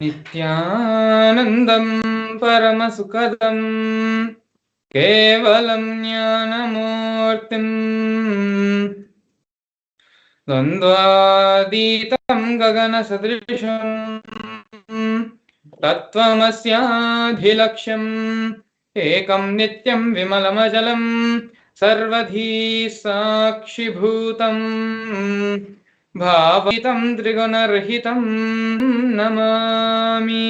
Nithyanandam Paramasukadam Kevalam Jnanamurtim Dandvaditam Gagana Sadrisham Tattvamasyadhilaksham Ekam Nityam Vimalamajalam Sarvadhi Sakshibhutam Bhavatam Trigunarhitam Namami.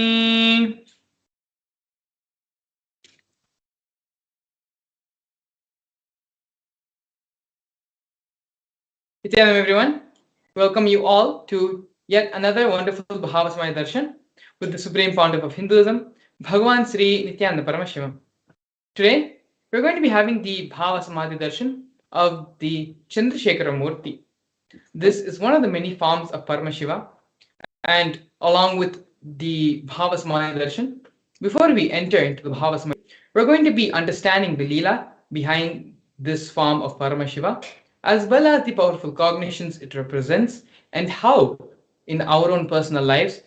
Nithyananda everyone, welcome you all to yet another wonderful Bhava Samadhi Darshan with the Supreme Pontiff of Hinduism, Bhagavan Sri Nithyananda Paramashivam. Today, we're going to be having the Bhava Samadhi Darshan of the Chandrasekhara Murti. This is one of the many forms of Paramashiva, and along with the Bhava Samadhi Darshan, before we enter into the Bhava Samadhi, we're going to be understanding the Leela behind this form of Paramashiva, as well as the powerful cognitions it represents, and how, in our own personal lives,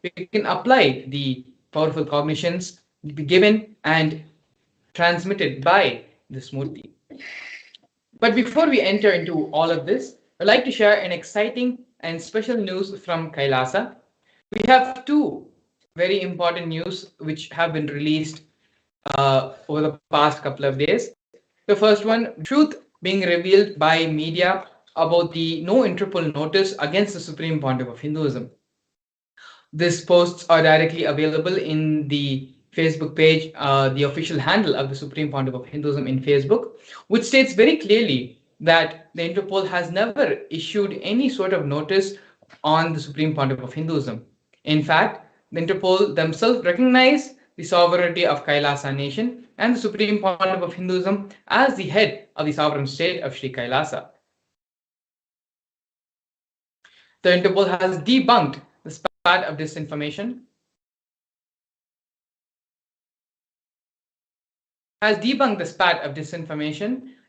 we can apply the powerful cognitions given and transmitted by this Murti. But before we enter into all of this, I'd like to share an exciting and special news from Kailasa. We have two very important news which have been released over the past couple of days. The first one, truth being revealed by media about the no Interpol notice against the Supreme Pontiff of Hinduism. These posts are directly available in the Facebook page, the official handle of the Supreme Pontiff of Hinduism in Facebook, which states very clearly that the Interpol has never issued any sort of notice on the Supreme Pontiff of Hinduism. In fact, the Interpol themselves recognize the sovereignty of Kailasa nation and the Supreme Pontiff of Hinduism as the head of the sovereign state of Sri Kailasa. The Interpol has debunked the spat of disinformation,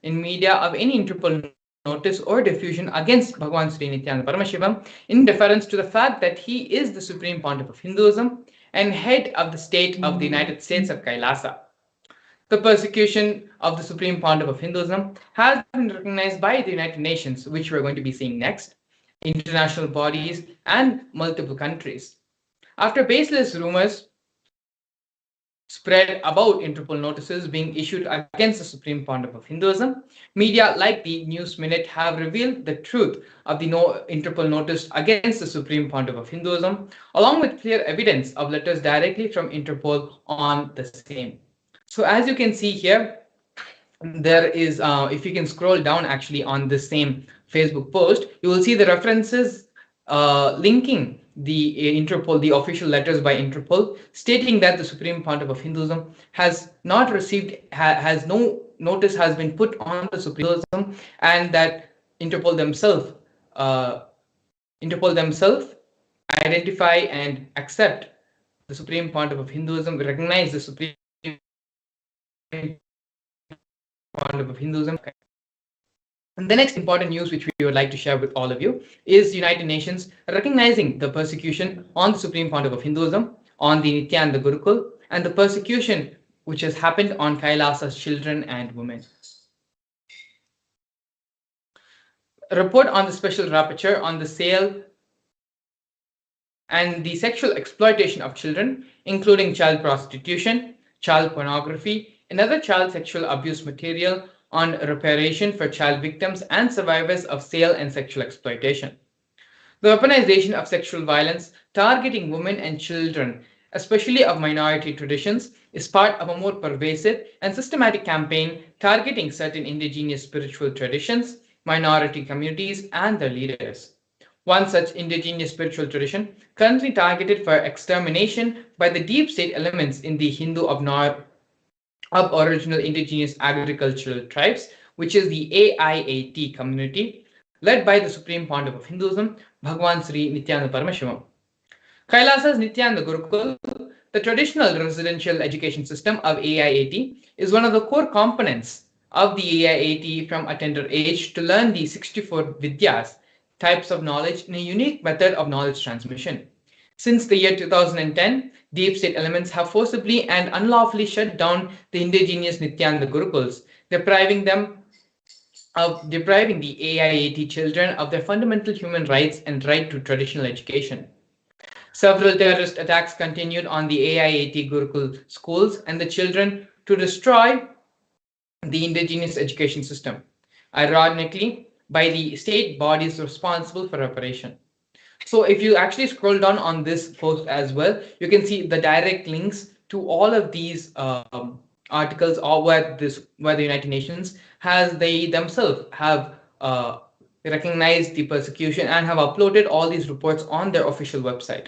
in media of any Interpol notice or diffusion against Bhagavan Sri Nithyananda Paramashivam in deference to the fact that he is the Supreme Pontiff of Hinduism and head of the state of the United States of Kailasa. The persecution of the Supreme Pontiff of Hinduism has been recognized by the United Nations, which we're going to be seeing next, international bodies, and multiple countries. After baseless rumors spread about Interpol notices being issued against the Supreme Pontiff of Hinduism, media like the News Minute have revealed the truth of the no Interpol notice against the Supreme Pontiff of Hinduism, along with clear evidence of letters directly from Interpol on the same. So as you can see here, there is, if you can scroll down actually on the same Facebook post, you will see the references linking the Interpol, the official letters by Interpol, stating that the Supreme Pontiff of Hinduism has not received, has no notice has been put on the Supreme Hinduism, and that Interpol themselves identify and accept the Supreme Pontiff of Hinduism, recognize the Supreme Pontiff of Hinduism. And the next important news which we would like to share with all of you is United Nations recognizing the persecution on the Supreme Pontiff of Hinduism, on the Nithyananda Gurukul, and the persecution which has happened on Kailasa's children and women. A report on the special rapporteur on the sale and the sexual exploitation of children, including child prostitution, child pornography, and other child sexual abuse material, on reparation for child victims and survivors of sale and sexual exploitation. The weaponization of sexual violence targeting women and children, especially of minority traditions, is part of a more pervasive and systematic campaign targeting certain indigenous spiritual traditions, minority communities, and their leaders. One such indigenous spiritual tradition currently targeted for extermination by the deep state elements in the Hindu Aboriginal Indigenous Agricultural Tribes, which is the AIAT community, led by the Supreme Pontiff of Hinduism, Bhagavan Sri Nithyananda Paramashivam. Kailasa's Nithyananda Gurukul, the traditional residential education system of AIAT, is one of the core components of the AIAT from a tender age to learn the 64 Vidyas, types of knowledge, in a unique method of knowledge transmission. Since the year 2010, deep state elements have forcibly and unlawfully shut down the indigenous Nithyananda Gurukuls, depriving the AIAT children of their fundamental human rights and right to traditional education. Several terrorist attacks continued on the AIAT Gurukul schools and the children to destroy the indigenous education system, ironically, by the state bodies responsible for reparation. So if you actually scroll down on this post as well, you can see the direct links to all of these articles, or where the United Nations has they themselves have recognized the persecution and have uploaded all these reports on their official website.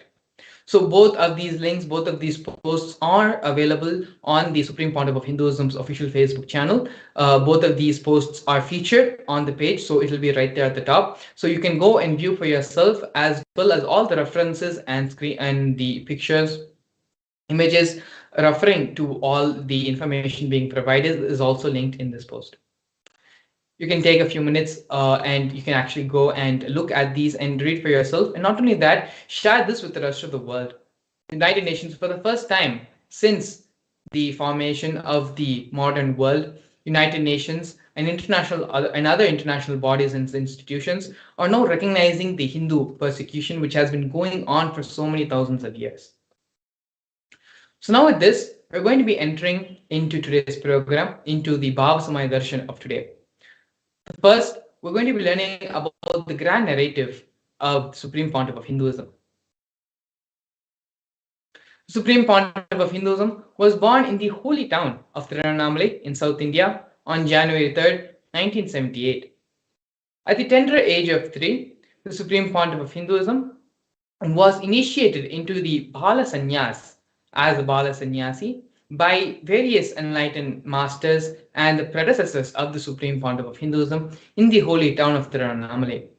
So both of these links, both of these posts are available on the Supreme Pontiff of Hinduism's official Facebook channel. Both of these posts are featured on the page, so it will be right there at the top. So you can go and view for yourself, as well as all the references and screen and the pictures, images referring to all the information being provided is also linked in this post. You can take a few minutes and you can actually go and look at these and read for yourself. And not only that, share this with the rest of the world. The United Nations, for the first time since the formation of the modern world, United Nations and other international bodies and institutions are now recognizing the Hindu persecution, which has been going on for so many thousands of years. So now with this, we're going to be entering into today's program, into the Bhava Samadhi Darshan of today. First, we're going to be learning about the grand narrative of Supreme Pontiff of Hinduism. Supreme Pontiff of Hinduism was born in the holy town of Tirunelveli in South India on January 3rd, 1978. At the tender age of 3, the Supreme Pontiff of Hinduism was initiated into the Bhala Sannyas as a Bhala Sannyasi by various enlightened masters and the predecessors of the Supreme Pontiff of Hinduism in the holy town of Tirunelveli.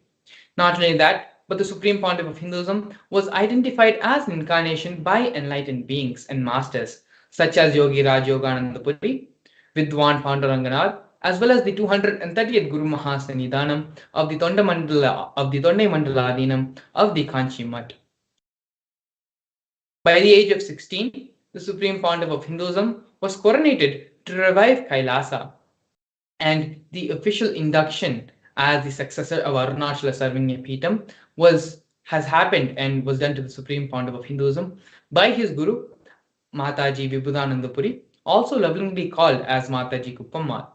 Not only that, but the Supreme Pontiff of Hinduism was identified as an incarnation by enlightened beings and masters such as Yogi Raj Yogananda Puri, Vidwan Panduranganath, as well as the 230th Guru Mahasannidhanam of the Tondai Mandaladinam of the Kanchi Mutt. By the age of 16, the Supreme Pontiff of Hinduism was coronated to revive Kailasa, and the official induction as the successor of Arunachala Sarvanya Peetham has happened and was done to the Supreme Pontiff of Hinduism by his Guru Mataji Vibhudananda Puri, also lovingly called as Mataji Kuppammal.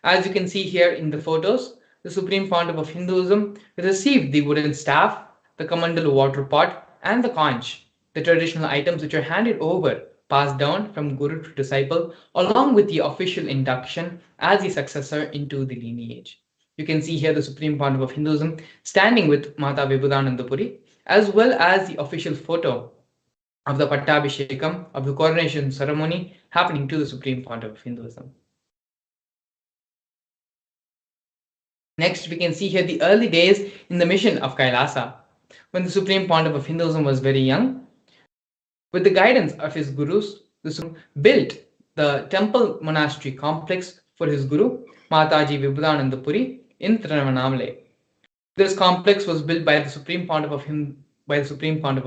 As you can see here in the photos, the Supreme Pontiff of Hinduism received the wooden staff, the Kamandalu water pot, and the conch, the traditional items which are handed over, passed down from Guru to disciple, along with the official induction as the successor into the lineage. You can see here the Supreme Pontiff of Hinduism standing with Mata Vibhudananda Puri, as well as the official photo of the Pattabhishekam, of the coronation ceremony happening to the Supreme Pontiff of Hinduism. Next, we can see here the early days in the mission of Kailasa. When the Supreme Pontiff of Hinduism was very young, with the guidance of his gurus, the Supreme built the temple monastery complex for his guru, Mataji Vibhudananda Puri, in Tirunelveli. This complex was built by the Supreme Pontiff of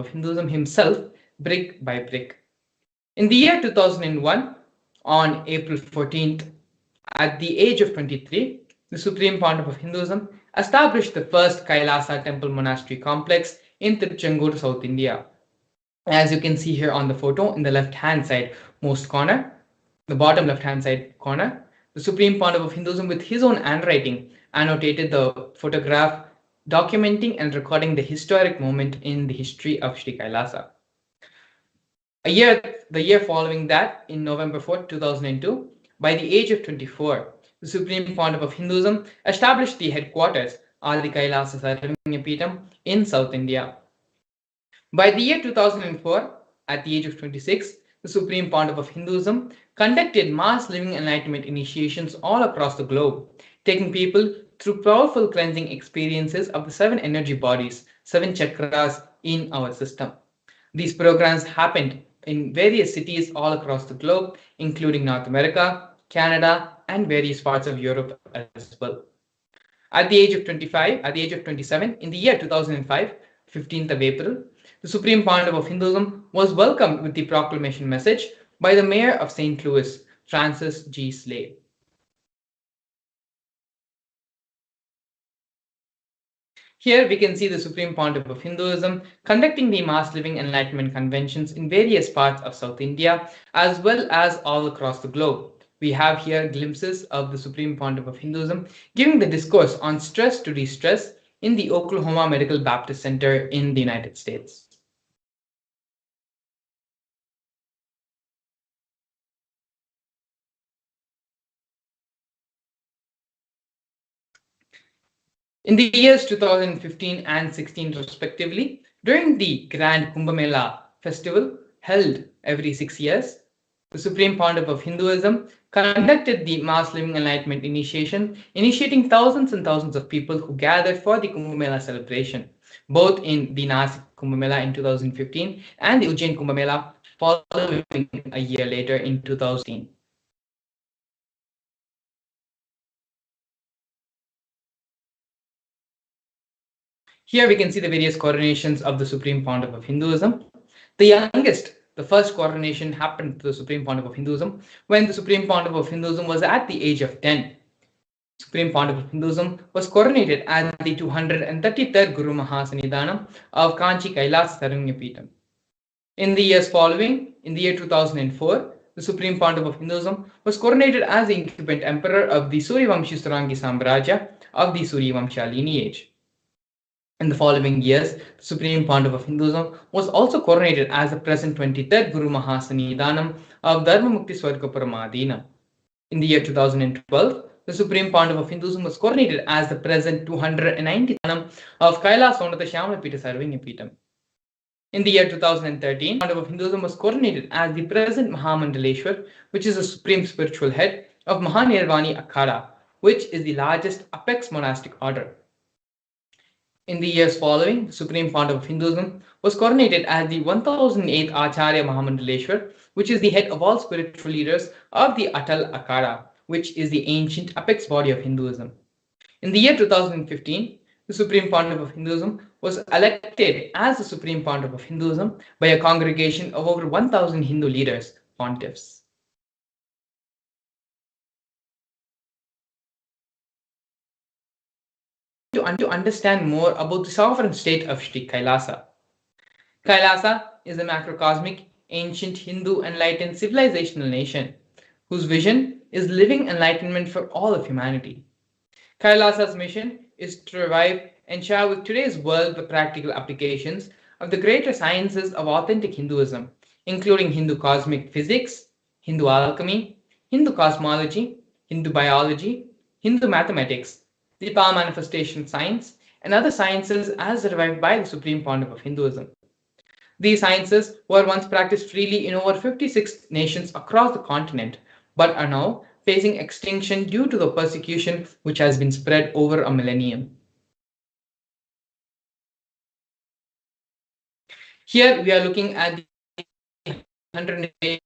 Hinduism himself, brick by brick. In the year 2001, on April 14th, at the age of 23, the Supreme Pontiff of Hinduism established the first Kailasa temple monastery complex in Tiruchendur, South India. As you can see here on the photo in the left-hand side most corner, the bottom left-hand side corner, the Supreme Pontiff of Hinduism with his own handwriting annotated the photograph, documenting and recording the historic moment in the history of Sri Kailasa. The year following that, in November 4, 2002, by the age of 24, the Supreme Pontiff of Hinduism established the headquarters of the Kailasa Sarvanya Peetham in South India. By the year 2004, at the age of 26, the Supreme Pontiff of Hinduism conducted mass living enlightenment initiations all across the globe, taking people through powerful cleansing experiences of the 7 energy bodies, 7 chakras in our system. These programs happened in various cities all across the globe, including North America, Canada, and various parts of Europe as well. At the age of 27, in the year 2005, 15th of April, the Supreme Pontiff of Hinduism was welcomed with the proclamation message by the Mayor of St. Louis, Francis G. Slade. Here we can see the Supreme Pontiff of Hinduism conducting the mass living enlightenment conventions in various parts of South India as well as all across the globe. We have here glimpses of the Supreme Pontiff of Hinduism giving the discourse on stress to de-stress in the Oklahoma Medical Baptist Center in the United States. In the years 2015 and 16 respectively, during the Grand Kumbh Mela festival held every 6 years, the Supreme Pontiff of Hinduism conducted the Mass Living Enlightenment initiation, initiating thousands and thousands of people who gathered for the Kumbh Mela celebration, both in the Nasik Kumbh Mela in 2015 and the Ujjain Kumbh Mela following a year later in 2016. Here we can see the various coronations of the Supreme Pontiff of Hinduism. The youngest, the first coronation happened to the Supreme Pontiff of Hinduism when the Supreme Pontiff of Hinduism was at the age of 10. Supreme Pontiff of Hinduism was coronated as the 233rd Guru Mahasannidhanam of Kanchi Kailas Sarunyapeetham. In the years following, in the year 2004, the Supreme Pontiff of Hinduism was coronated as the incumbent emperor of the Suryavamshi Surangi Samrajya of the Suryavamsha lineage. In the following years, the Supreme Pontiff of Hinduism was also coronated as the present 23rd Guru Mahasannidhanam of Dharmamukti Swarga Paramadina. In the year 2012, the Supreme Pontiff of Hinduism was coronated as the present 290th Dhanam of Kailas Sonata Shyamalapita Sarvanyapeetham. In the year 2013, the Pontiff of Hinduism was coronated as the present Mahamandaleshwar, which is the supreme spiritual head of Mahanirvani Akhada, which is the largest apex monastic order. In the years following, the Supreme Pontiff of Hinduism was coronated as the 1008th Acharya Mahamandaleshwar, which is the head of all spiritual leaders of the Atal Akhada, which is the ancient apex body of Hinduism. In the year 2015, the Supreme Pontiff of Hinduism was elected as the Supreme Pontiff of Hinduism by a congregation of over 1,000 Hindu leaders, pontiffs. To understand more about the sovereign state of Sri Kailasa. Kailasa is a macrocosmic, ancient Hindu enlightened civilizational nation whose vision is living enlightenment for all of humanity. Kailasa's mission is to revive and share with today's world the practical applications of the greater sciences of authentic Hinduism, including Hindu cosmic physics, Hindu alchemy, Hindu cosmology, Hindu biology, Hindu mathematics, the power manifestation science, and other sciences as revived by the Supreme Pontiff of Hinduism. These sciences were once practiced freely in over 56 nations across the continent, but are now facing extinction due to the persecution which has been spread over a millennium. Here we are looking at the 108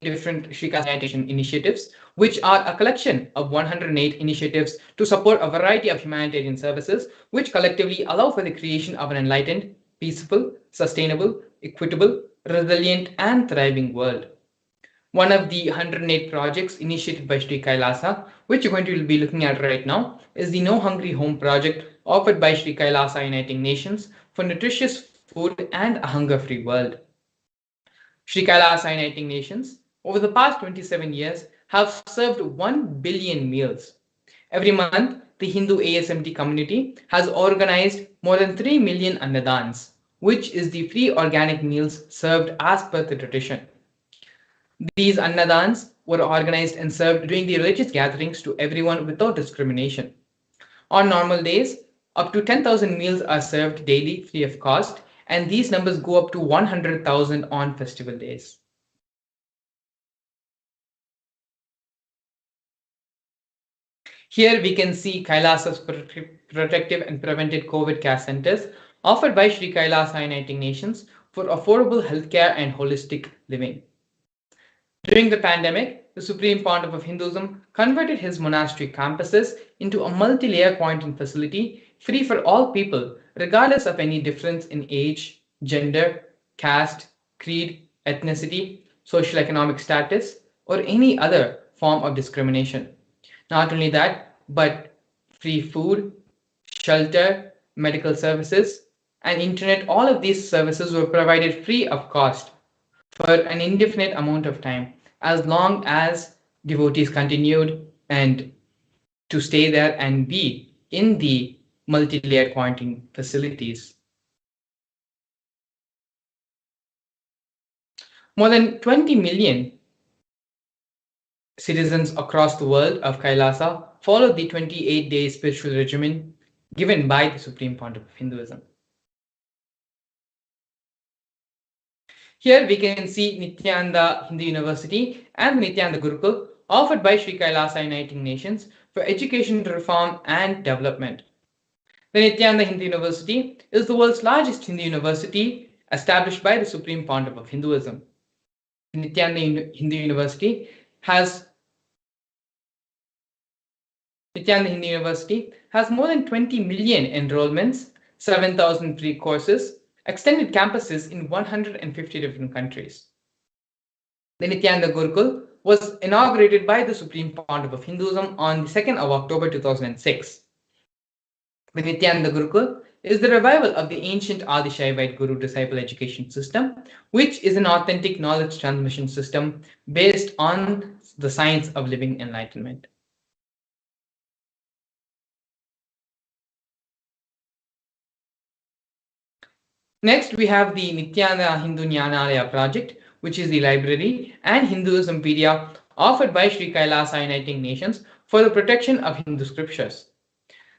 different Sri Kailasa initiatives, which are a collection of 108 initiatives to support a variety of humanitarian services, which collectively allow for the creation of an enlightened, peaceful, sustainable, equitable, resilient, and thriving world. One of the 108 projects initiated by Sri Kailasa, which you're going to be looking at right now, is the No Hungry Home project offered by Sri Kailasa Uniting Nations for nutritious food and a hunger-free world. Sri Kailasa Uniting Nations, over the past 27 years, have served 1 billion meals. Every month, the Hindu ASMT community has organized more than 3 million annadans, which is the free organic meals served as per the tradition. These annadans were organized and served during the religious gatherings to everyone without discrimination. On normal days, up to 10,000 meals are served daily free of cost, and these numbers go up to 100,000 on festival days. Here we can see Kailasa's protective and preventive COVID care centers offered by Sri Kailasa Uniting Nations for affordable healthcare and holistic living. During the pandemic, the Supreme Pontiff of Hinduism converted his monastery campuses into a multi-layer quarantine facility free for all people, regardless of any difference in age, gender, caste, creed, ethnicity, social economic status, or any other form of discrimination. Not only that, but free food, shelter, medical services, and internet, all of these services were provided free of cost for an indefinite amount of time, as long as devotees continued and to stay there and be in the multi-layered quarantine facilities. More than 20 million citizens across the world of Kailasa followed the 28-day spiritual regimen given by the Supreme Pontiff of Hinduism. Here we can see Nithyananda Hindu University and Nithyananda Gurukul offered by Sri Kailasa Uniting Nations for education reform and development. The Nithyananda Hindu University is the world's largest Hindu university established by the Supreme Pontiff of Hinduism. Nithyananda Hindu University has more than 20 million enrollments, 7,000 free courses, extended campuses in 150 different countries. The Nithyananda Gurukul was inaugurated by the Supreme Pontiff of Hinduism on the 2nd of October 2006. The Nithyananda Gurukul is the revival of the ancient Adi Shaivite Guru disciple education system, which is an authentic knowledge transmission system based on the science of living enlightenment. Next, we have the Nithyananda Hindu Jnanalaya project, which is the library and Hinduismpedia offered by Sri Kailasa Uniting Nations for the protection of Hindu scriptures.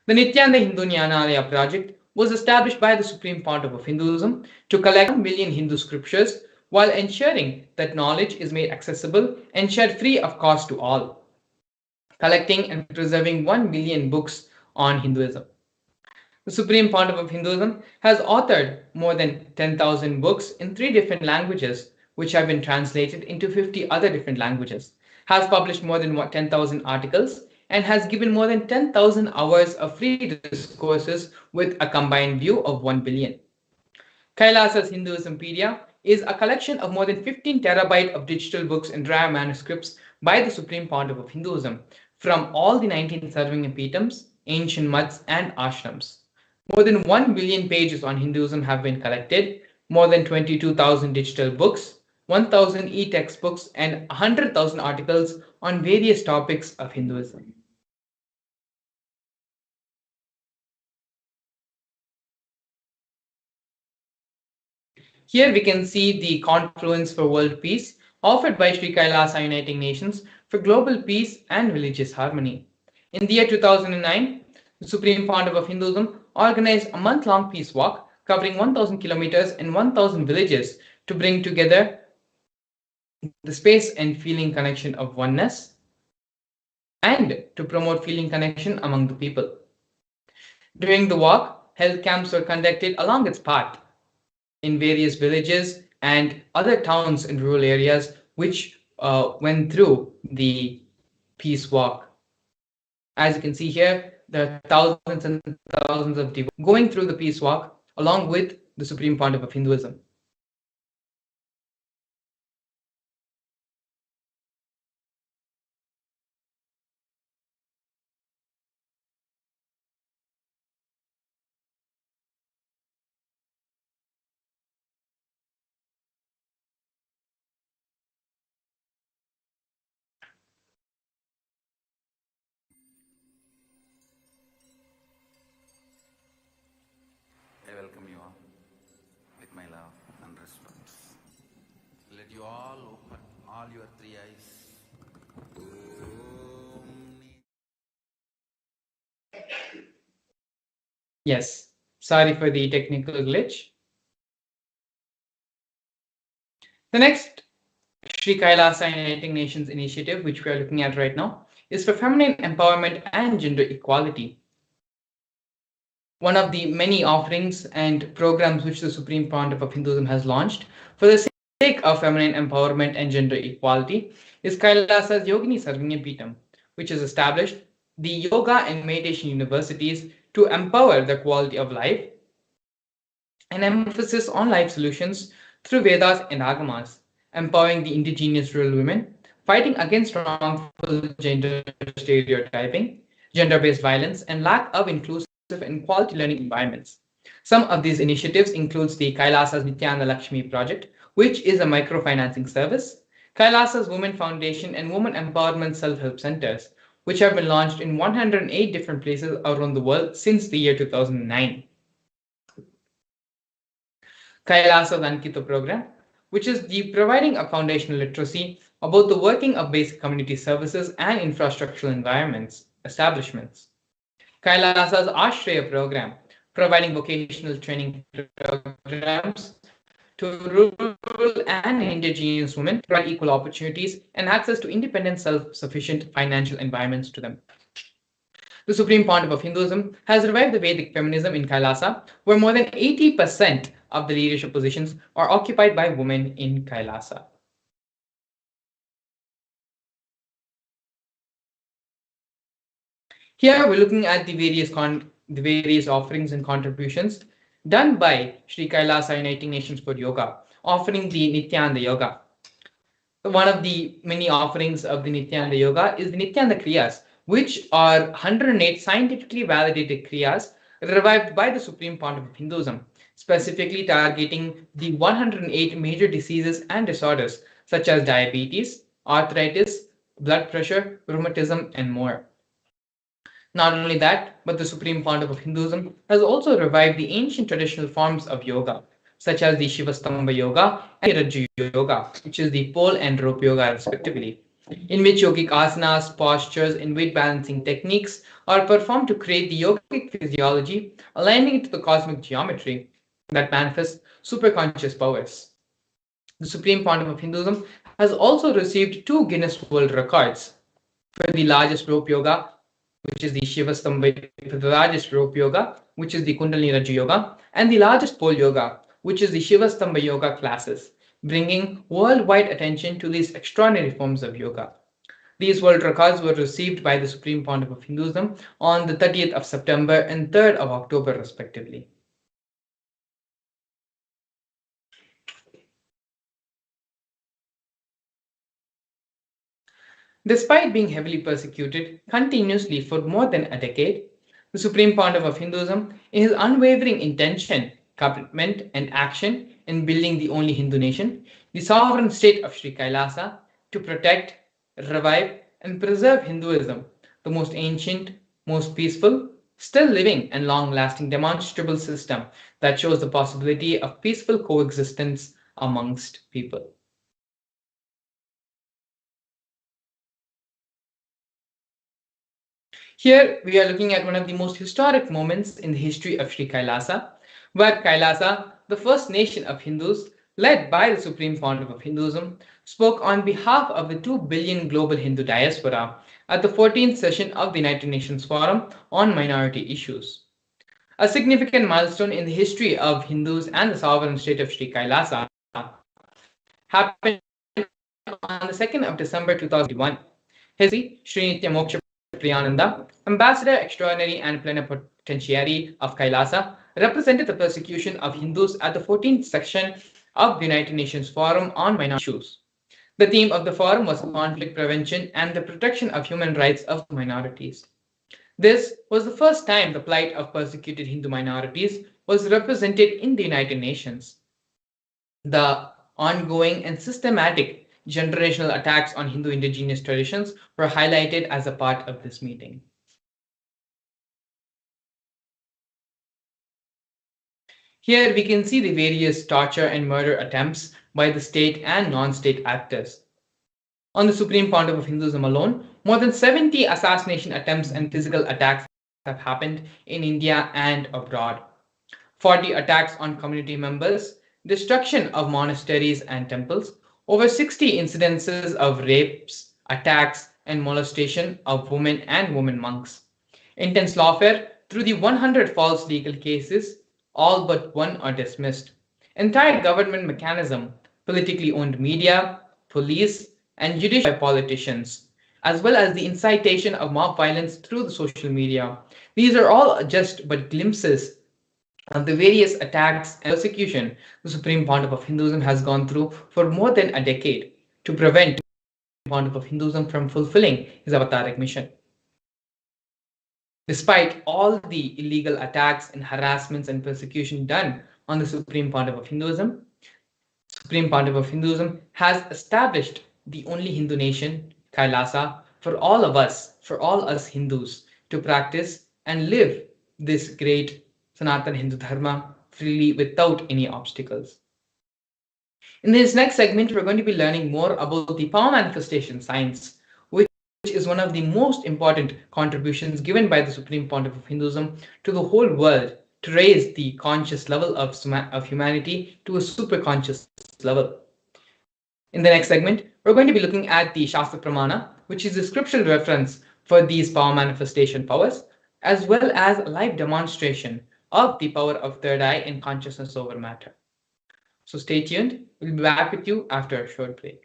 The Nithyananda Hindu Jnanalaya project was established by the Supreme Pontiff of Hinduism to collect 1 million Hindu scriptures while ensuring that knowledge is made accessible and shared free of cost to all, collecting and preserving 1 million books on Hinduism. The Supreme Pontiff of Hinduism has authored more than 10,000 books in 3 different languages, which have been translated into 50 other different languages, has published more than 10,000 articles, and has given more than 10,000 hours of free discourses with a combined view of 1 billion. Kailasa's Hinduismpedia is a collection of more than 15 terabyte of digital books and rare manuscripts by the Supreme Pontiff of Hinduism from all the 19 Sarvangapitams, ancient maths, and ashrams. More than 1 billion pages on Hinduism have been collected, more than 22,000 digital books, 1,000 e-textbooks, and 100,000 articles on various topics of Hinduism. Here we can see the Confluence for World Peace offered by Sri Kailasa Uniting Nations for global peace and religious harmony. In the year 2009, the Supreme Pontiff of Hinduism organized a month-long peace walk covering 1,000 kilometers and 1,000 villages to bring together the space and feeling connection of oneness and to promote feeling connection among the people. During the walk, health camps were conducted along its path in various villages and other towns and rural areas which went through the peace walk. As you can see here, there are thousands and thousands of devotees going through the peace walk along with the Supreme Pontiff of Hinduism. I welcome you all with my love and respect. Let you all open all your 3 eyes. Yes, sorry for the technical glitch. The next Sri Kailasa Uniting Nations initiative, which we are looking at right now, is for feminine empowerment and gender equality. One of the many offerings and programs which the Supreme Pontiff of Hinduism has launched for the sake of feminine empowerment and gender equality is Kailasa's Yogini Sarvangapittam, which has established the yoga and meditation universities to empower the quality of life an emphasis on life solutions through Vedas and Agamas, empowering the indigenous rural women, fighting against wrongful gender stereotyping, gender-based violence, and lack of inclusive and quality learning environments. Some of these initiatives includes the Kailasa's Nithyananda Lakshmi project, which is a microfinancing service, Kailasa's Women Foundation and Women Empowerment Self-Help Centers, which have been launched in 108 different places around the world since the year 2009. Kailasa's Ankito program, which is the providing a foundational literacy about the working of basic community services and infrastructural environments, establishments. Kailasa's Ashraya program, providing vocational training programs to rural and indigenous women, provide equal opportunities and access to independent, self-sufficient financial environments to them. The Supreme Pontiff of Hinduism has revived the Vedic feminism in Kailasa, where more than 80% of the leadership positions are occupied by women in Kailasa. Here we're looking at the various offerings and contributions done by Sri Kailasa Uniting Nations for Yoga, offering the Nityananda Yoga. One of the many offerings of the Nityananda Yoga is the Nityananda Kriyas, which are 108 scientifically validated Kriyas revived by the Supreme Pontiff of Hinduism, specifically targeting the 108 major diseases and disorders such as diabetes, arthritis, blood pressure, rheumatism, and more. Not only that, but the Supreme Pontiff of Hinduism has also revived the ancient traditional forms of yoga, such as the Shivastamba Yoga and the Rajju Yoga, which is the pole and rope yoga respectively, in which yogic asanas, postures, and weight balancing techniques are performed to create the yogic physiology, aligning it to the cosmic geometry that manifests superconscious powers. The Supreme Pontiff of Hinduism has also received two Guinness World Records for the largest rope yoga, which is the Shivastamba, the largest rope yoga, which is the Kundalini Rajju Yoga, and the largest pole yoga, which is the Shivastamba Yoga classes, bringing worldwide attention to these extraordinary forms of yoga. These world records were received by the Supreme Pontiff of Hinduism on the 30th of September and 3rd of October, respectively. Despite being heavily persecuted continuously for more than a decade, the Supreme Pontiff of Hinduism, in his unwavering intention, commitment, and action in building the only Hindu nation, the sovereign state of Sri Kailasa, to protect, revive, and preserve Hinduism, the most ancient, most peaceful, still living, and long lasting demonstrable system that shows the possibility of peaceful coexistence amongst people. Here we are looking at one of the most historic moments in the history of Sri Kailasa, where Kailasa, the first nation of Hindus, led by the Supreme Pontiff of Hinduism, spoke on behalf of the 2 billion global Hindu diaspora at the 14th session of the United Nations Forum on Minority Issues. A significant milestone in the history of Hindus and the sovereign state of Sri Kailasa happened on the 2nd of December 2021. His Excellency Sri Nitya Moksha Priyananda, Ambassador Extraordinary and Plenipotentiary of Kailasa, represented the persecution of Hindus at the 14th section of the United Nations Forum on Minority Issues. The theme of the forum was conflict prevention and the protection of human rights of minorities. This was the first time the plight of persecuted Hindu minorities was represented in the United Nations. The ongoing and systematic generational attacks on Hindu indigenous traditions were highlighted as a part of this meeting. Here we can see the various torture and murder attempts by the state and non-state actors. On the Supreme Pontiff of Hinduism alone, more than 70 assassination attempts and physical attacks have happened in India and abroad. 40 attacks on community members, destruction of monasteries and temples, over 60 incidences of rapes, attacks, and molestation of women and women monks. Intense lawfare through the 100 false legal cases, all but one are dismissed. Entire government mechanism, politically owned media, police, and judicial politicians, as well as the incitation of mob violence through the social media. These are all just but glimpses The various attacks and persecution the Supreme Pontiff of Hinduism has gone through for more than a decade to prevent the Pontiff of Hinduism from fulfilling his avataric mission. Despite all the illegal attacks and harassments and persecution done on the Supreme Pontiff of Hinduism, Supreme Pontiff of Hinduism has established the only Hindu nation, Kailasa, for all us Hindus, to practice and live this great Sanatana Hindu Dharma freely without any obstacles. In this next segment, we're going to be learning more about the power manifestation science, which is one of the most important contributions given by the Supreme Pontiff of Hinduism to the whole world to raise the conscious level of humanity to a super conscious level. In the next segment, we're going to be looking at the Shastra Pramana, which is the scriptural reference for these power manifestation powers, as well as a live demonstration of the power of third eye and consciousness over matter. So stay tuned. We'll be back with you after a short break.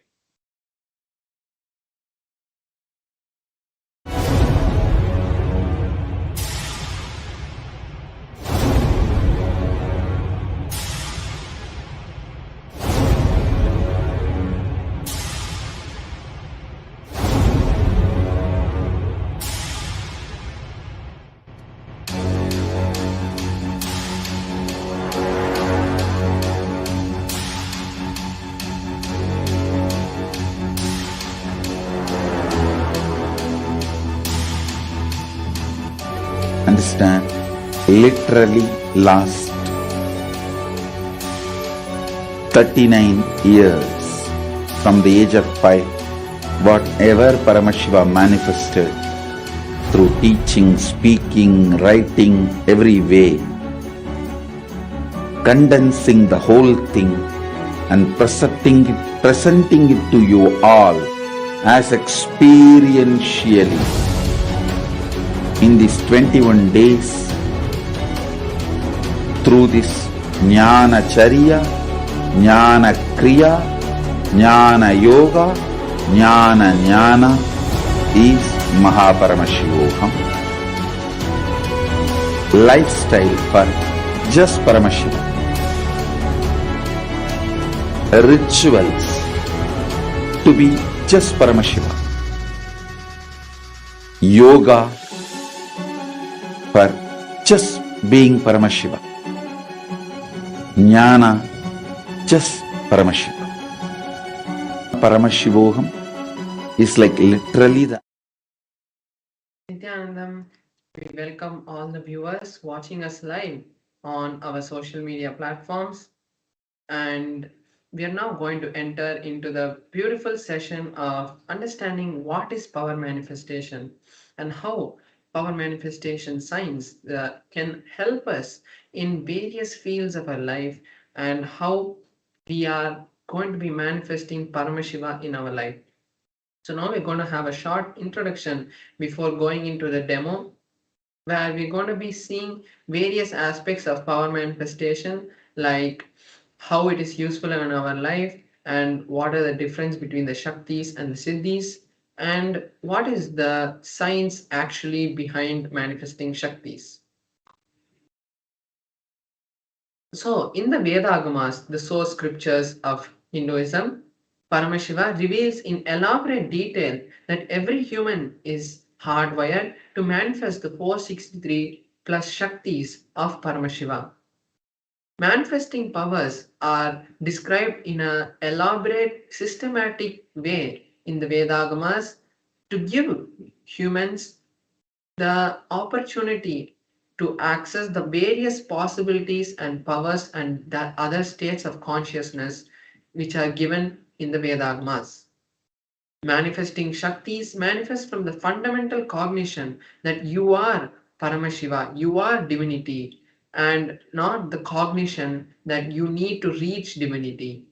Understand, literally last 39 years from the age of 5, whatever Paramashiva manifested through teaching, speaking, writing, every way, condensing the whole thing and presenting it to you all as experientially in these 21 days through this Jnana Charya, Jnana Kriya, Jnana Yoga, Jnana Jnana is Mahaparamashivoham. Lifestyle for just Paramashiva. Rituals to be just Paramashiva. Yoga for just being Paramashiva. Jnana, just Paramashiva. Paramashivoham is like literally the Nithyanandam, we welcome all the viewers watching us live on our social media platforms, and we are now going to enter into the beautiful session of understanding what is power manifestation and how power manifestation science can help us in various fields of our life, and how we are going to be manifesting Paramashiva in our life. So now we're going to have a short introduction before going into the demo, where we're going to be seeing various aspects of power manifestation, like how it is useful in our life, and what are the difference between the Shaktis and the Siddhis, and what is the science actually behind manifesting Shaktis. So, in the Vedagamas, the source scriptures of Hinduism, Paramashiva reveals in elaborate detail that every human is hardwired to manifest the 463 plus Shaktis of Paramashiva. Manifesting powers are described in an elaborate, systematic way in the Vedagamas to give humans the opportunity to access the various possibilities and powers and the other states of consciousness which are given in the Vedagamas. Manifesting Shaktis manifest from the fundamental cognition that you are Paramashiva, you are divinity, and not the cognition that you need to reach divinity.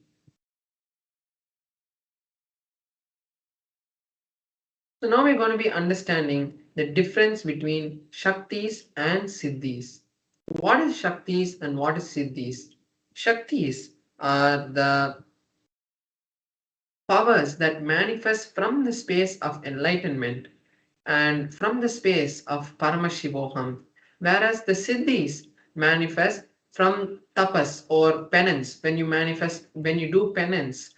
So now we're going to be understanding the difference between Shaktis and Siddhis. What is Shaktis and what is Siddhis? Shaktis are the powers that manifest from the space of enlightenment and from the space of Paramashivoham, whereas the Siddhis manifest from tapas or penance. When you do penance,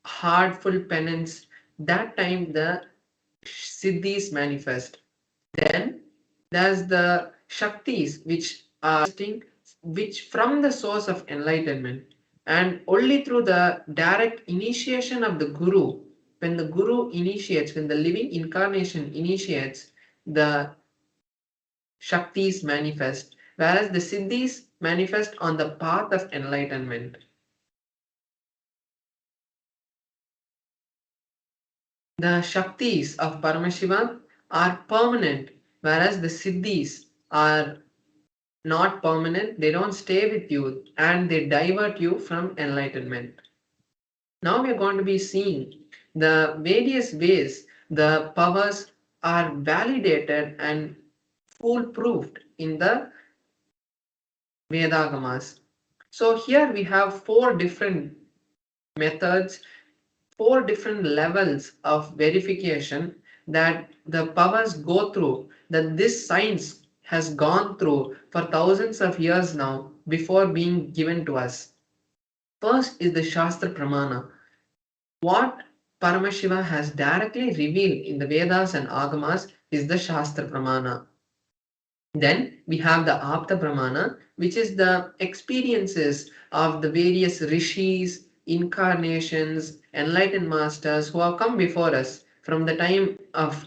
heartful penance, that time the siddhis manifest. Then there's the shaktis which from the source of enlightenment, and only through the direct initiation of the guru, when the guru initiates, when the living incarnation initiates, the shaktis manifest, whereas the siddhis manifest on the path of enlightenment. The shaktis of Paramashiva are permanent, whereas the siddhis are not permanent, they don't stay with you and they divert you from enlightenment. Now we are going to be seeing the various ways the powers are validated and foolproofed in the Vedagamas. So here we have four different methods, four different levels of verification that the powers go through, that this science has gone through for thousands of years now before being given to us. First is the Shastra Pramana. What Paramashiva has directly revealed in the Vedas and Agamas is the Shastra Pramana. Then we have the Apta Pramana, which is the experiences of the various rishis, incarnations, enlightened masters who have come before us from the time of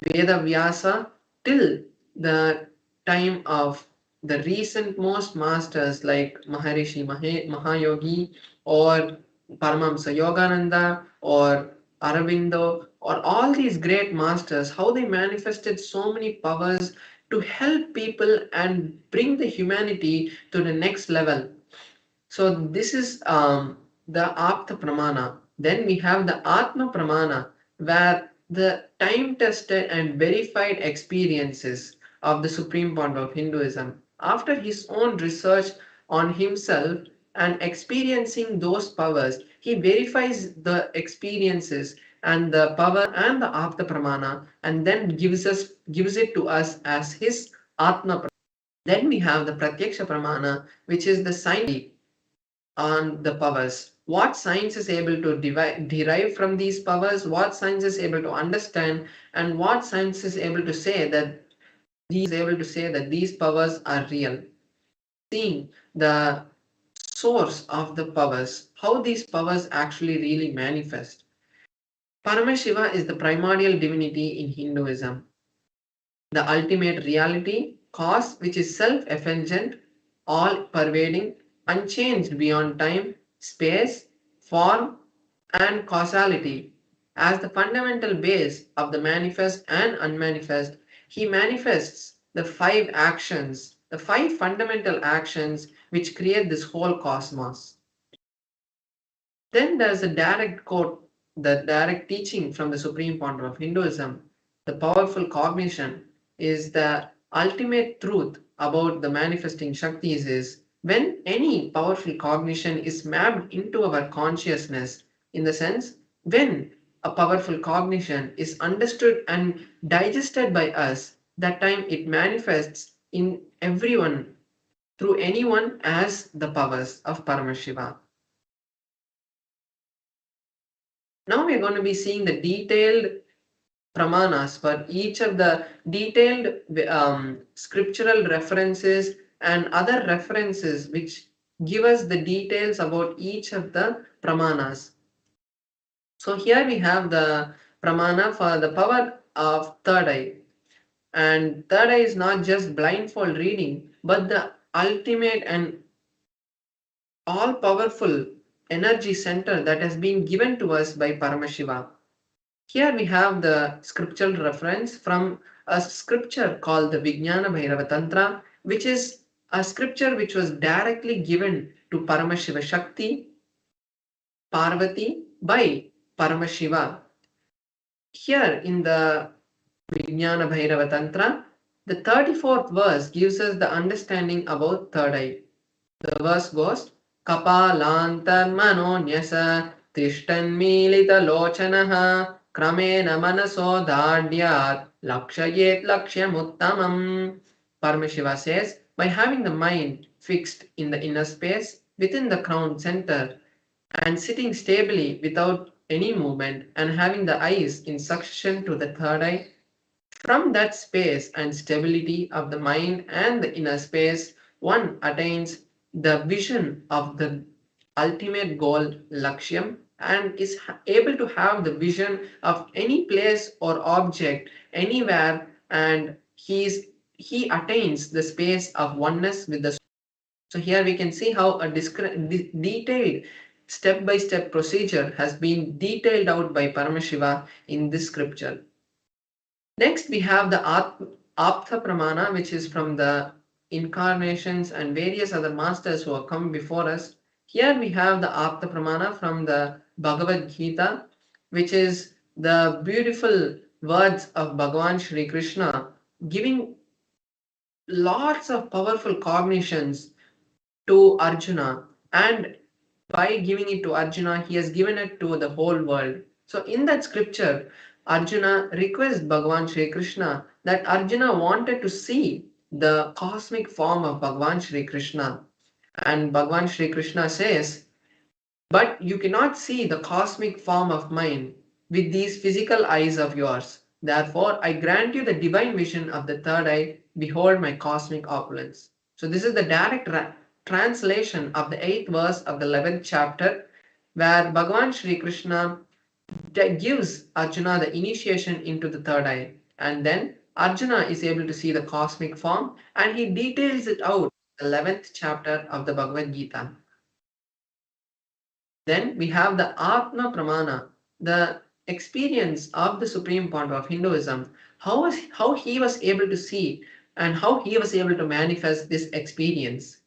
Veda Vyasa till the time of the recent most masters like Maharishi Mahayogi or Paramahamsa Yogananda or Aravindo or all these great masters, how they manifested so many powers to help people and bring the humanity to the next level. So this is the Apta Pramana. Then we have the Atma Pramana, where the time-tested and verified experiences of the Supreme Point of Hinduism, after his own research on himself and experiencing those powers, he verifies the experiences and the power and the Apta Pramana, and then gives it to us as his Atma Pramana. Then we have the Pratyaksha Pramana, which is the science on the powers. What science is able to derive from these powers, what science is able to understand, and what science is able to say that these powers are real. Seeing the source of the powers, how these powers actually really manifest. Paramashiva is the primordial divinity in Hinduism, the ultimate reality, cause which is self-effulgent, all-pervading, unchanged beyond time, space, form, and causality. As the fundamental base of the manifest and unmanifest, he manifests the five fundamental actions which create this whole cosmos. Then there's a direct quote, the direct teaching from the Supreme Point of Hinduism. The powerful cognition is the ultimate truth about the manifesting Shaktis is when any powerful cognition is mapped into our consciousness, in the sense when a powerful cognition is understood and digested by us, that time it manifests in everyone, through anyone, as the powers of Paramashiva. Now we are going to be seeing the detailed pramanas for each of the detailed scriptural references and other references which give us the details about each of the pramanas. So here we have the pramana for the power of third eye. And third eye is not just blindfold reading, but the ultimate and all powerful energy center that has been given to us by Paramashiva. Here we have the scriptural reference from a scripture called the Vijnana Bhairava Tantra, which is a scripture which was directly given to Paramashiva Shakti, Parvati, by Paramashiva. Here in the Vijnana Bhairava Tantra, the 34th verse gives us the understanding about third eye. The verse goes, Kapalantar manonyasa tishtanmilita lochanaha Kramena manaso dhadyat lakshayet lakshyamuttamam. Paramashiva says, by having the mind fixed in the inner space within the crown center and sitting stably without any movement and having the eyes in succession to the third eye. From that space and stability of the mind and the inner space, one attains the vision of the ultimate goal, Lakshyam, and is able to have the vision of any place or object anywhere, and he attains the space of oneness with the. So here we can see how a detailed step-by-step procedure has been detailed out by Paramashiva in this scripture. Next, we have the Aptha Pramana, which is from the incarnations and various other masters who have come before us. Here we have the Aptha Pramana from the Bhagavad Gita, which is the beautiful words of Bhagavan Shri Krishna, giving lots of powerful cognitions to Arjuna, and by giving it to Arjuna, he has given it to the whole world. So, in that scripture, Arjuna requests Bhagavan Shri Krishna that Arjuna wanted to see the cosmic form of Bhagavan Shri Krishna. And Bhagavan Shri Krishna says, but you cannot see the cosmic form of mine with these physical eyes of yours. Therefore, I grant you the divine vision of the third eye. Behold my cosmic opulence. So, this is the direct translation of the 8th verse of the 11th chapter, where Bhagavan Shri Krishna gives Arjuna the initiation into the third eye. And then Arjuna is able to see the cosmic form, and he details it out in the 11th chapter of the Bhagavad Gita. Then we have the Atma Pramana, the experience of the Supreme Point of Hinduism, how he was able to see and how he was able to manifest this experience.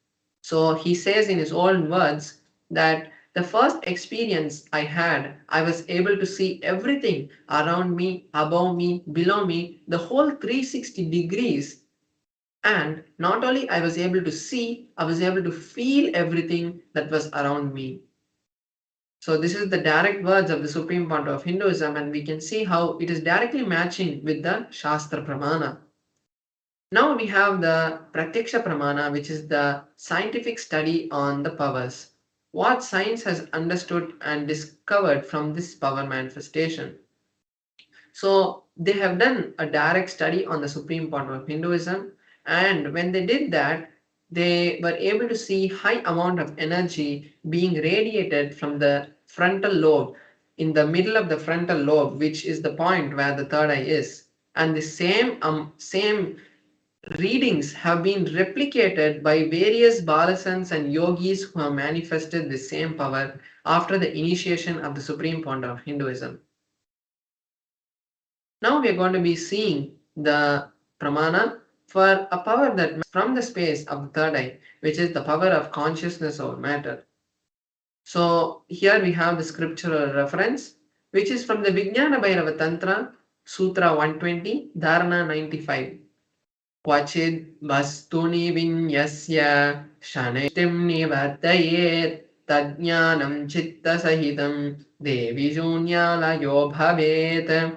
So he says in his own words that the first experience I had, I was able to see everything around me, above me, below me, the whole 360 degrees. And not only I was able to see, I was able to feel everything that was around me. So this is the direct words of the Supreme Point of Hinduism, and we can see how it is directly matching with the Shastra Pramana. Now we have the Pratyaksha Pramana, which is the scientific study on the powers. What science has understood and discovered from this power manifestation. So they have done a direct study on the Supreme Point of Hinduism, and when they did that, they were able to see high amount of energy being radiated from the frontal lobe, in the middle of the frontal lobe, which is the point where the third eye is. And the same readings have been replicated by various balasans and yogis who have manifested the same power after the initiation of the Supreme Point of Hinduism. Now we are going to be seeing the pramana for a power that from the space of the third eye, which is the power of consciousness over matter. So here we have the scriptural reference, which is from the Vijnana Bhairava Tantra, Sutra 120, Dharana 95. Kvachid vastuni vinyasya shaneshtim nivartayet tadjnanam chitta sahitam devi junyalayo bhavet.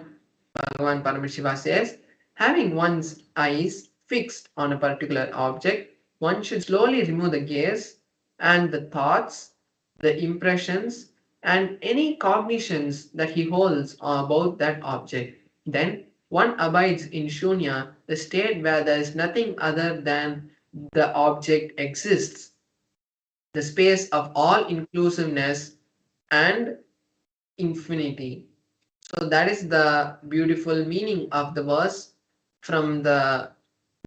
Bhagavan Paramashiva says, having one's eyes fixed on a particular object, one should slowly remove the gaze and the thoughts, the impressions, and any cognitions that he holds about that object. Then one abides in shunya, the state where there is nothing other than the object exists, the space of all inclusiveness and infinity. So that is the beautiful meaning of the verse from the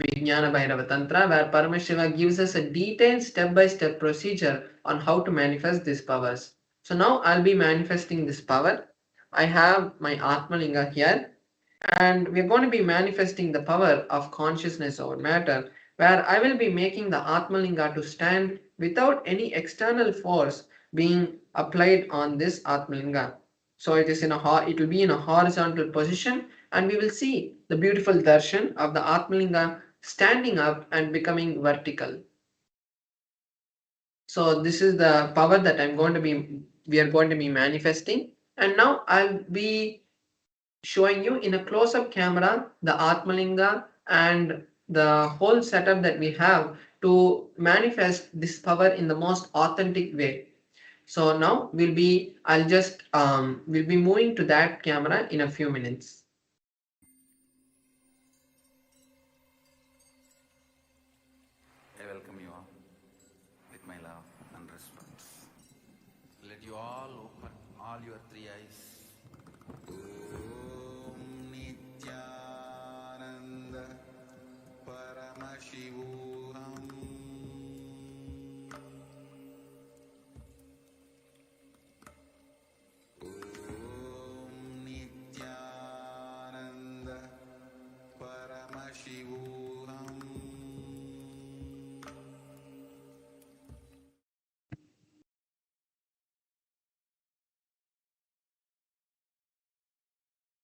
Vijnana Bhairava Tantra, where Paramashiva gives us a detailed step-by-step procedure on how to manifest these powers. So now I'll be manifesting this power. I have my Atmalinga here, and we're going to be manifesting the power of consciousness over matter, where I will be making the Atmalinga to stand without any external force being applied on this Atmalinga. So it will be in a horizontal position, and we will see the beautiful darshan of the Atmalinga standing up and becoming vertical. So this is the power that we are going to be manifesting. And now I'll be showing you in a close-up camera the Atmalinga and the whole setup that we have to manifest this power in the most authentic way. So now we'll be moving to that camera in a few minutes. I welcome you all with my love and respect. Let you all open all your three eyes. Om Nithyananda Paramashivam. Om Nithyananda Paramashivam.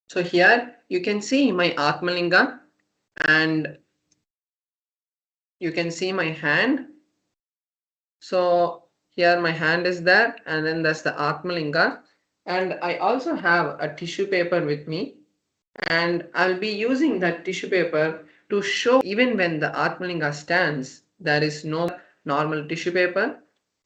So here you can see my Atmalinga, and you can see my hand. So here my hand is there, and then that's the Atmalinga. And I also have a tissue paper with me, and I'll be using that tissue paper to show even when the Atmalinga stands, there is no normal tissue paper.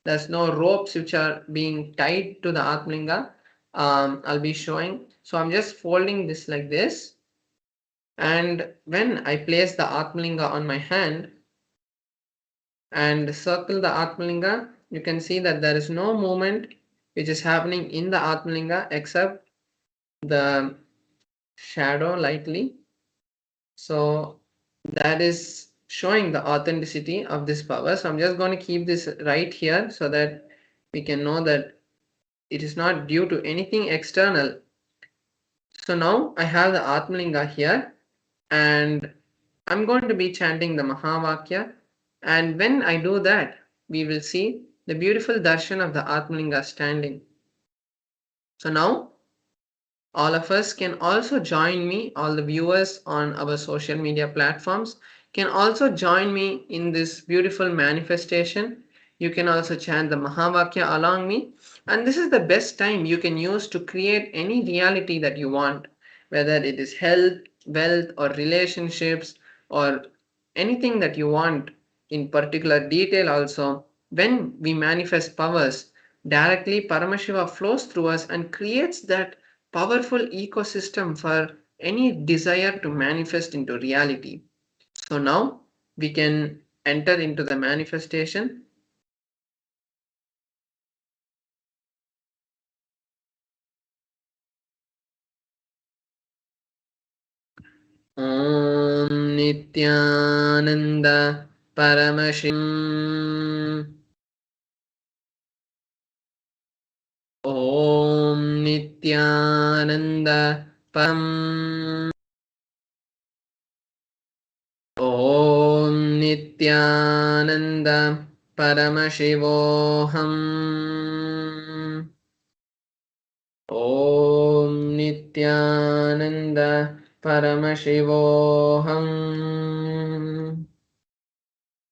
There's no ropes which are being tied to the Atmalinga. I'll be showing. So I'm just folding this like this. And when I place the Atmalinga on my hand and circle the Atmalinga, you can see that there is no movement which is happening in the Atmalinga except the shadow lightly. So that is showing the authenticity of this power. So I'm just going to keep this right here so that we can know that it is not due to anything external. So now I have the Atmalinga here, and I'm going to be chanting the Mahavakya. And when I do that, we will see the beautiful darshan of the Atmalinga standing. So now all of us can also join me, all the viewers on our social media platforms can also join me in this beautiful manifestation. You can also chant the Mahavakya along me, and this is the best time you can use to create any reality that you want, whether it is health, wealth, or relationships, or anything that you want in particular detail. Also, when we manifest powers directly, Paramashiva flows through us and creates that powerful ecosystem for any desire to manifest into reality. So now we can enter into the manifestation. Om Nithyananda Paramashivam. Om Nithyananda Param. Om Nithyananda Paramashivoham. Om Nithyananda Paramashivoham.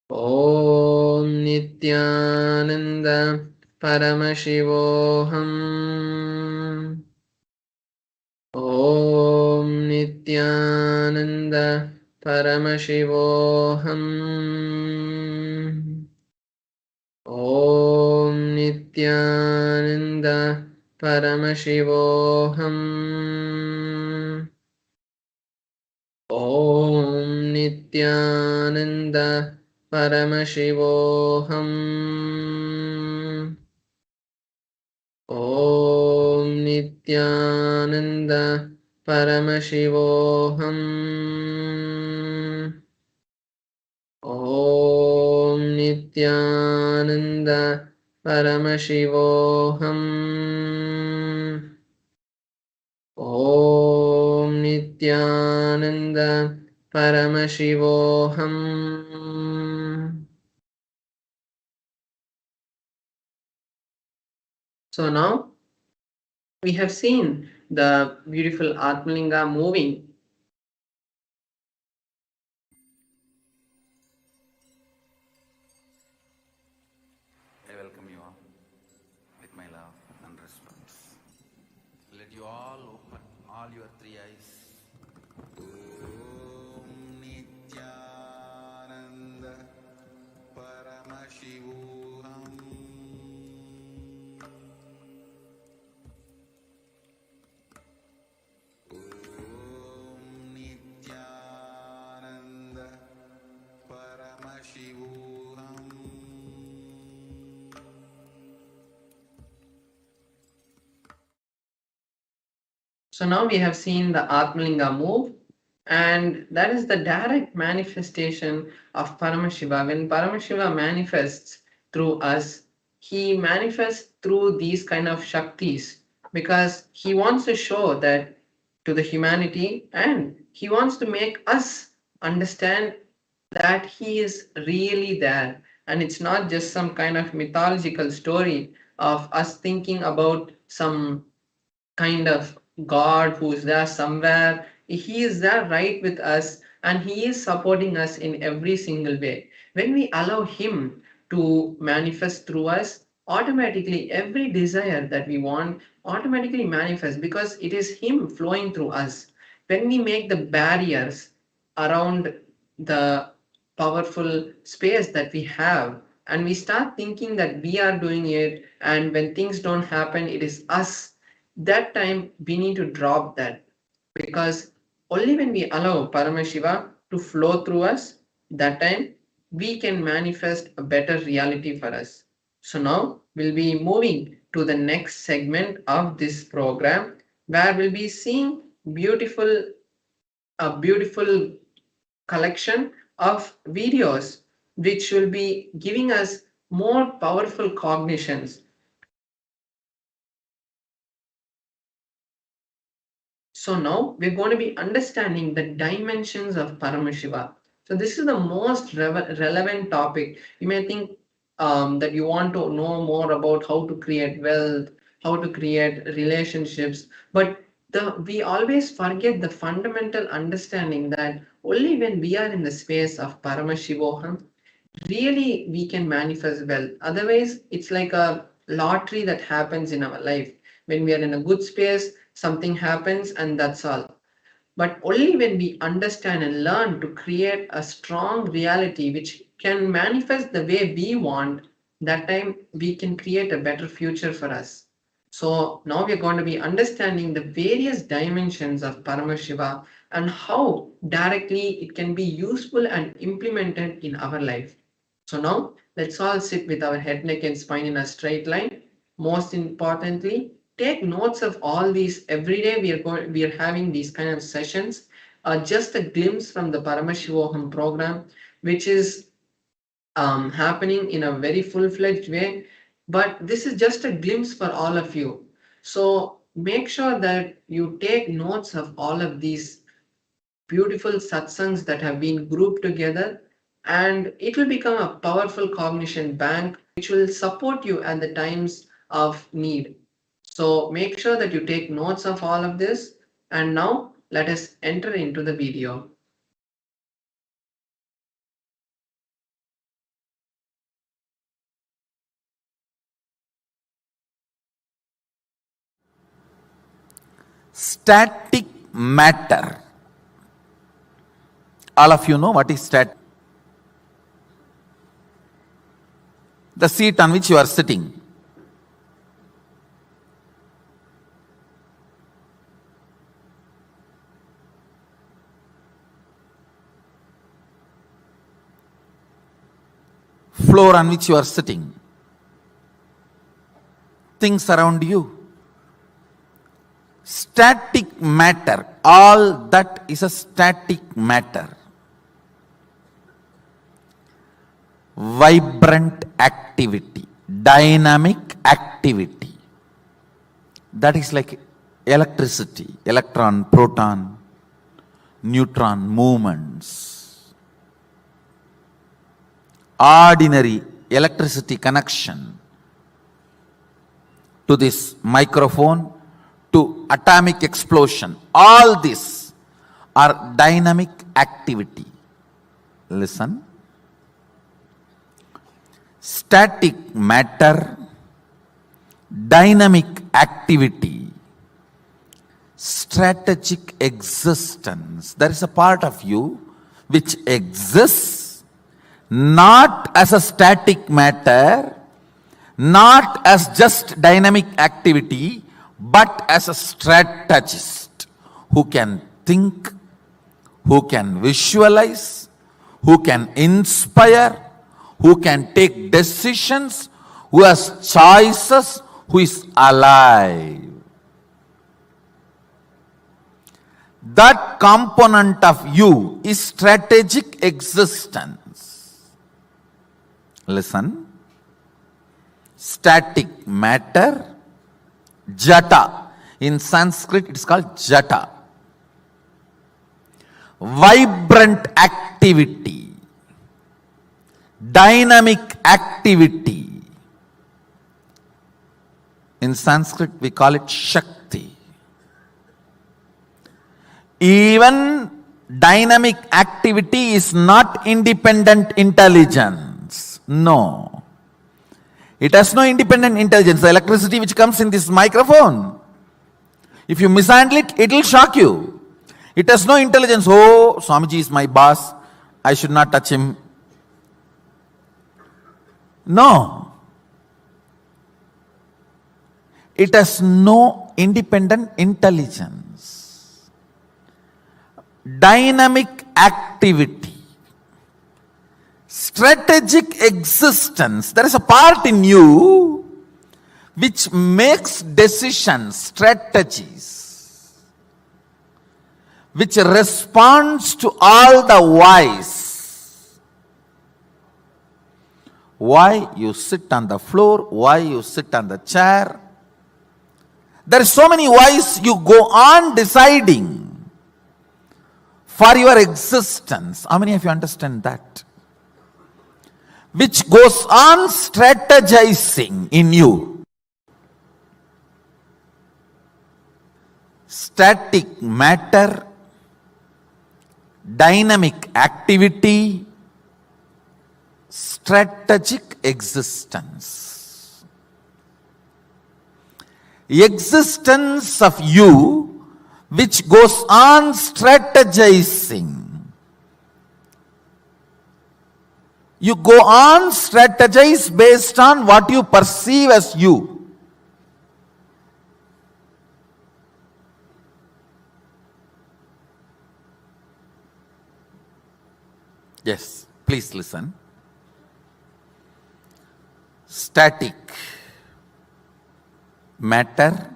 Om Nithyananda Paramashivoham. Om Nithyananda Paramashivoham. Om Nithyananda Paramashivoham. Om Nithyananda Paramashivoham. Om Nithyananda Paramashivoham. Om Nithyananda Paramashivoham. Om Nithyananda Paramashivoham. So now we have seen the beautiful Atmalinga moving. I welcome you all with my love and respect. Let you all open all your three eyes. Om Nithyananda So now we have seen the Atmalinga move, and that is the direct manifestation of Paramashiva. When Paramashiva manifests through us, he manifests through these kind of Shaktis because he wants to show that to the humanity, and he wants to make us understand that he is really there, and it's not just some kind of mythological story of us thinking about some kind of God who is there somewhere. He is there right with us, and He is supporting us in every single way. When we allow Him to manifest through us, automatically every desire that we want automatically manifests because it is Him flowing through us. When we make the barriers around the powerful space that we have, and we start thinking that we are doing it, and when things don't happen it is us, that time we need to drop that, because only when we allow Paramashiva to flow through us, that time we can manifest a better reality for us. So now we'll be moving to the next segment of this program, where we'll be seeing a beautiful collection of videos which will be giving us more powerful cognitions. So now we're going to be understanding the dimensions of Paramashiva. So this is the most relevant topic. You may think that you want to know more about how to create wealth, how to create relationships, but we always forget the fundamental understanding that only when we are in the space of Paramashivoham, really we can manifest wealth. Otherwise, it's like a lottery that happens in our life. When we are in a good space, something happens and that's all. But only when we understand and learn to create a strong reality which can manifest the way we want, that time we can create a better future for us. So now we are going to be understanding the various dimensions of Paramashiva and how directly it can be useful and implemented in our life. So now let's all sit with our head, neck, and spine in a straight line. Most importantly, take notes of all these. Every day we are having these kind of sessions. Just a glimpse from the Paramashivoham program, which is happening in a very full-fledged way. But this is just a glimpse for all of you. So make sure that you take notes of all of these beautiful satsangs that have been grouped together, and it will become a powerful cognition bank which will support you at the times of need. So make sure that you take notes of all of this, and now let us enter into the video. Static matter. All of you know what is static? The seat on which you are sitting. Floor on which you are sitting. Things around you. Static matter. All that is a static matter. Vibrant activity, dynamic activity. That is like electricity, electron, proton, neutron movements. Ordinary electricity connection to this microphone, to atomic explosion. All this are dynamic activity. Listen. Static matter, dynamic activity, strategic existence. There is a part of you which exists not as a static matter, not as just dynamic activity, but as a strategist who can think, who can visualize, who can inspire, who can take decisions, who has choices, who is alive. that component of you is strategic existence. Listen. Static matter, jata. In Sanskrit it is called jata. Vibrant activity, dynamic activity. In Sanskrit we call it Shakti. Even dynamic activity is not independent intelligence. No. It has no independent intelligence. The electricity which comes in this microphone, if you mishandle it, it will shock you. It has no intelligence. Oh, Swamiji is my boss, I should not touch him. No. It has no independent intelligence. Dynamic activity, strategic existence. There is a part in you which makes decisions, strategies, which responds to all the whys. Why you sit on the floor, why you sit on the chair. There are so many whys you go on deciding for your existence. How many of you understand that? Which goes on strategizing in you. Static matter, dynamic activity, strategic existence. Existence of you which goes on strategizing. You go on strategize based on what you perceive as you. Yes, please listen. Static matter,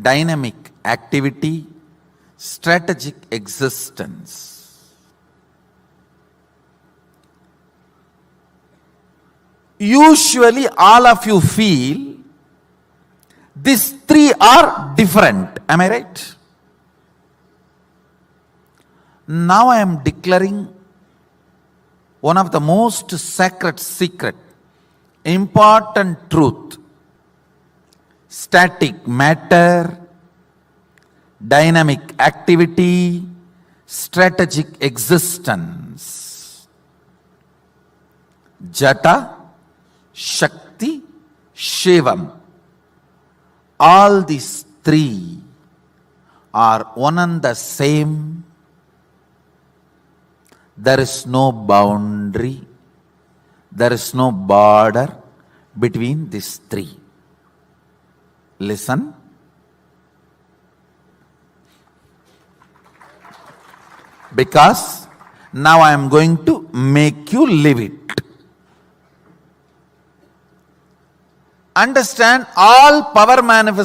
dynamic activity, strategic existence. Usually all of you feel these three are different. Am I right? Now I am declaring one of the most sacred secret, important truth. Static matter, dynamic activity, strategic existence. Jata, Shakti, Shivam. All these three are one and the same. There is no boundary, there is no border between these three. Listen. Because now I am going to make you live it. Understand, all power manifestations